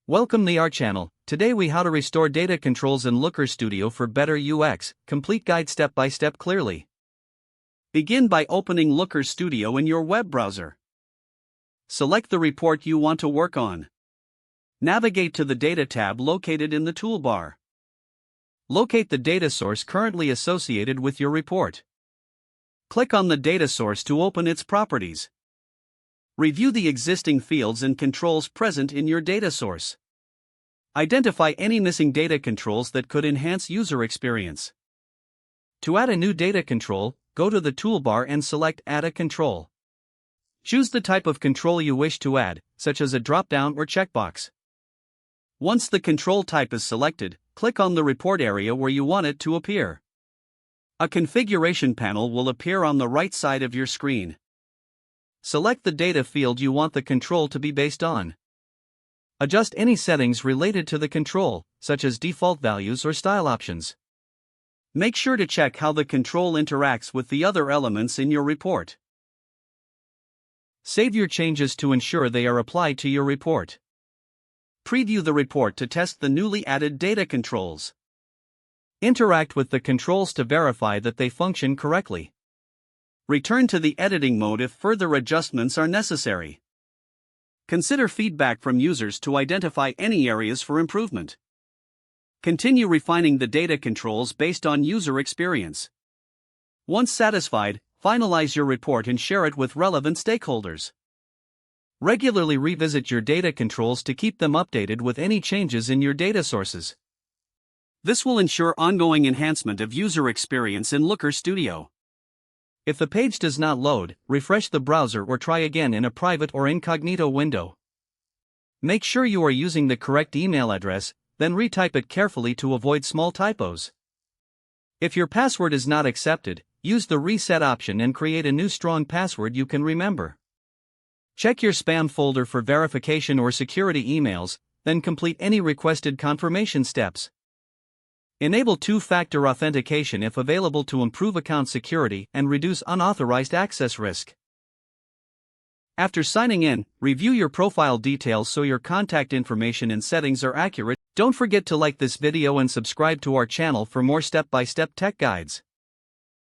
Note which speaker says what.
Speaker 1: Welcome to our channel. Today we how to restore data controls in Looker Studio for better UX, complete guide step by step clearly. Begin by opening Looker Studio in your web browser. Select the report you want to work on. Navigate to the Data tab located in the toolbar. Locate the data source currently associated with your report. Click on the data source to open its properties. Review the existing fields and controls present in your data source. Identify any missing data controls that could enhance user experience. To add a new data control, go to the toolbar and select Add a Control. Choose the type of control you wish to add, such as a drop-down or checkbox. Once the control type is selected, click on the report area where you want it to appear. A configuration panel will appear on the right side of your screen. Select the data field you want the control to be based on. Adjust any settings related to the control, such as default values or style options. Make sure to check how the control interacts with the other elements in your report. Save your changes to ensure they are applied to your report. Preview the report to test the newly added data controls. Interact with the controls to verify that they function correctly. Return to the editing mode if further adjustments are necessary. Consider feedback from users to identify any areas for improvement. Continue refining the data controls based on user experience. Once satisfied, finalize your report and share it with relevant stakeholders. Regularly revisit your data controls to keep them updated with any changes in your data sources. This will ensure ongoing enhancement of user experience in Looker Studio. If the page does not load, refresh the browser or try again in a private or incognito window. Make sure you are using the correct email address, then retype it carefully to avoid small typos. If your password is not accepted, use the reset option and create a new strong password you can remember. Check your spam folder for verification or security emails, then complete any requested confirmation steps. Enable two-factor authentication if available to improve account security and reduce unauthorized access risk. After signing in, review your profile details so your contact information and settings are accurate. Don't forget to like this video and subscribe to our channel for more step-by-step tech guides.